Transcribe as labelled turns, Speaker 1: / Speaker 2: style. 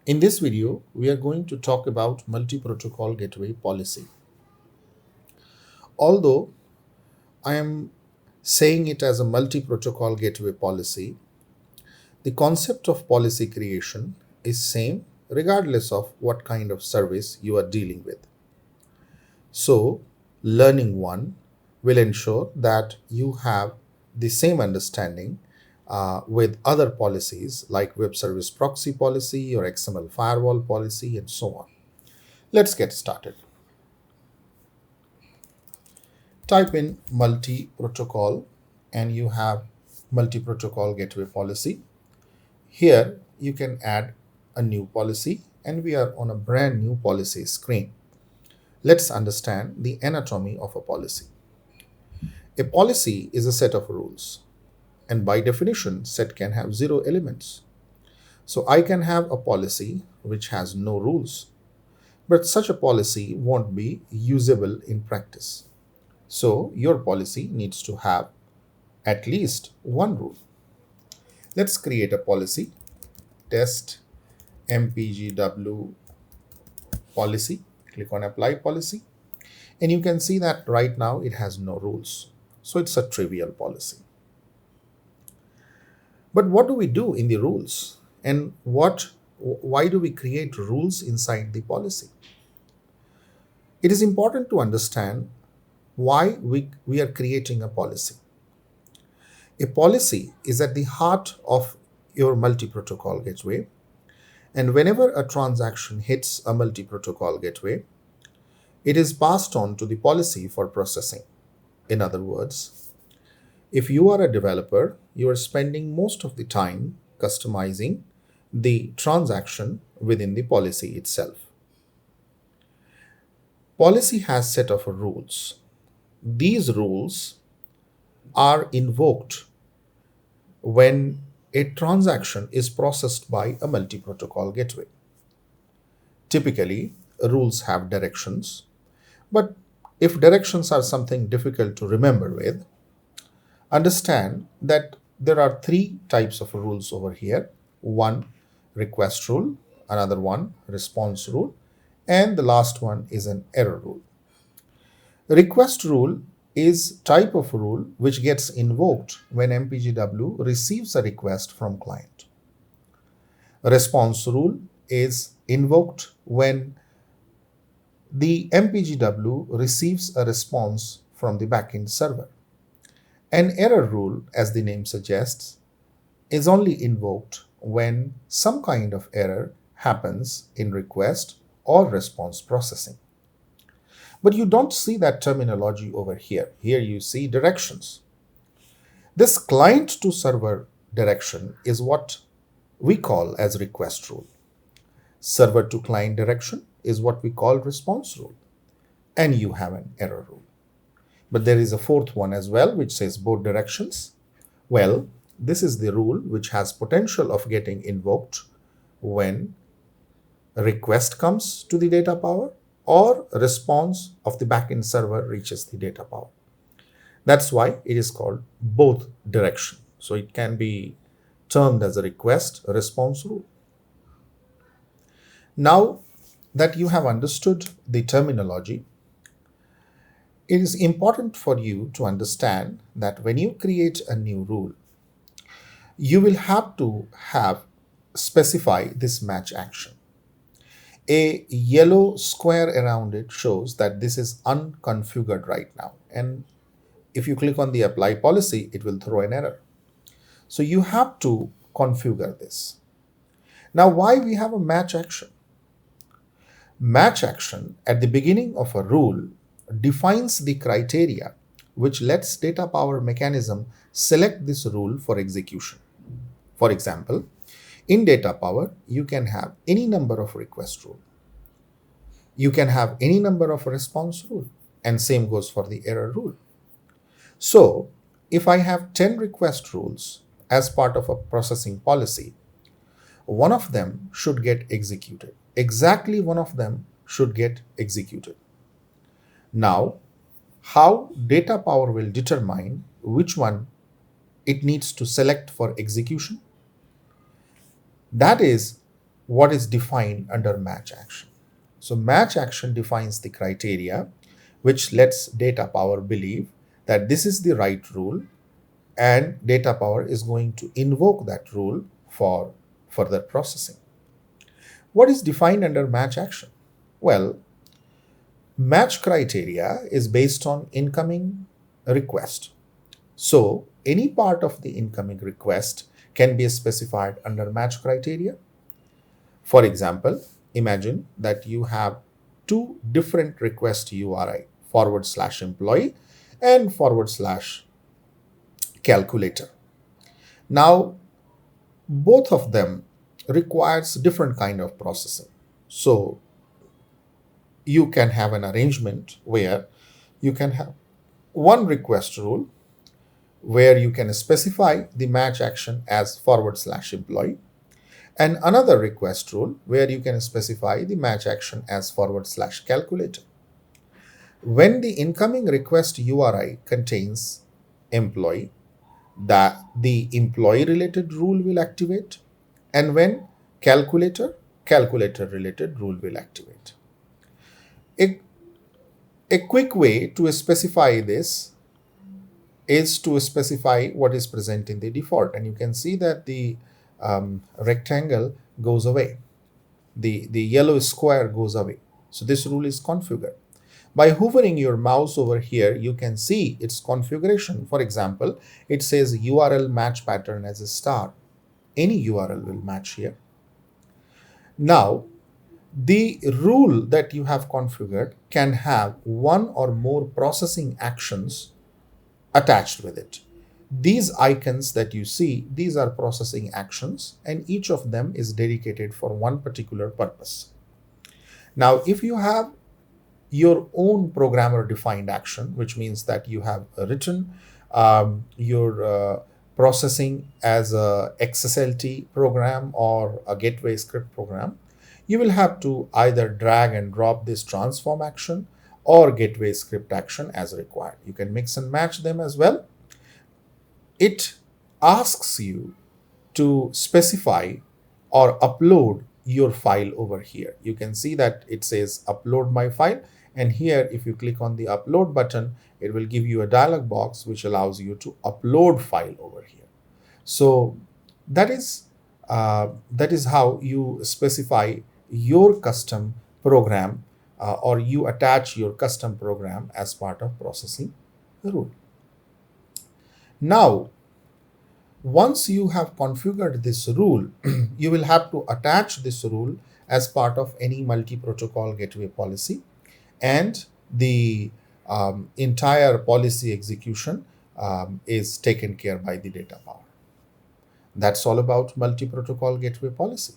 Speaker 1: In this video, we are going to talk about multi-protocol gateway policy. Although I am saying it as a multi-protocol gateway policy, the concept of policy creation is same regardless of what kind of service you are dealing with. So, learning one will ensure that you have the same understanding with other policies like Web Service Proxy Policy or XML Firewall Policy and so on. Let's get started. Type in multi-protocol and you have multi-protocol gateway policy. Here you can add a new policy and we are on a brand new policy screen. Let's understand the anatomy of a policy. A policy is a set of rules, and by definition set can have 0 elements. So I can have a policy which has no rules, but such a policy won't be usable in practice. So your policy needs to have at least one rule. Let's create a policy, test MPGW policy. Click on apply policy and you can see that right now it has no rules. So it's a trivial policy. But what do we do in the rules? And why do we create rules inside the policy? It is important to understand why we are creating a policy. A policy is at the heart of your multi-protocol gateway, and whenever a transaction hits a multi-protocol gateway, it is passed on to the policy for processing. In other words, if you are a developer, you are spending most of the time customizing the transaction within the policy itself. Policy has set of rules. These rules are invoked when a transaction is processed by a multi-protocol gateway. Typically, rules have directions, but if directions are something difficult to remember with, understand that there are 3 types of rules over here. One, request rule, another one, response rule, and the last one is an error rule. Request rule is type of rule which gets invoked when MPGW receives a request from client. Response rule is invoked when the MPGW receives a response from the backend server. An error rule, as the name suggests, is only invoked when some kind of error happens in request or response processing. But you don't see that terminology over here. Here you see directions. This client to server direction is what we call as request rule. Server to client direction is what we call response rule. And you have an error rule. But there is a fourth one as well, which says both directions. Well, this is the rule which has potential of getting invoked when a request comes to the DataPower or a response of the backend server reaches the DataPower. That's why it is called both direction. So it can be termed as a request, a response rule. Now that you have understood the terminology, it is important for you to understand that when you create a new rule, you will have to specify this match action. A yellow square around it shows that this is unconfigured right now. And if you click on the apply policy, it will throw an error. So you have to configure this. Now, why we have a match action? Match action at the beginning of a rule defines the criteria which lets DataPower mechanism select this rule for execution. For example, in DataPower, you can have any number of request rule. You can have any number of response rule, and same goes for the error rule. So, if I have 10 request rules as part of a processing policy, one of them should get executed. Exactly one of them should get executed. Now, how DataPower will determine which one it needs to select for execution? That is what is defined under match action. So match action defines the criteria which lets DataPower believe that this is the right rule, and DataPower is going to invoke that rule for further processing. What is defined under match action? Well, match criteria is based on incoming request. So any part of the incoming request can be specified under match criteria. For example, imagine that you have two different request URI, /employee and /calculator. Now, both of them requires different kind of processing. So you can have an arrangement where you can have one request rule where you can specify the match action as /employee, and another request rule where you can specify the match action as /calculator. When the incoming request URI contains employee, the employee related rule will activate, and when calculator related rule will activate. A quick way to specify this is to specify what is present in the default, and you can see that the rectangle goes away, the yellow square goes away. So this rule is configured. By hovering your mouse over here, you can see its configuration. For example, it says URL match pattern as a star. Any URL will match here. Now, the rule that you have configured can have one or more processing actions attached with it. These icons that you see, these are processing actions, and each of them is dedicated for one particular purpose. Now, if you have your own programmer defined action, which means that you have written your processing as a XSLT program or a gateway script program, you will have to either drag and drop this transform action or gateway script action as required. You can mix and match them as well. It asks you to specify or upload your file over here. You can see that it says upload my file, and here if you click on the upload button, it will give you a dialog box which allows you to upload file over here. So that is how you specify your custom program or you attach your custom program as part of processing rule. Now, once you have configured this rule, you will have to attach this rule as part of any multi-protocol gateway policy, and the entire policy execution is taken care by the DataPower. That's all about multi-protocol gateway policy.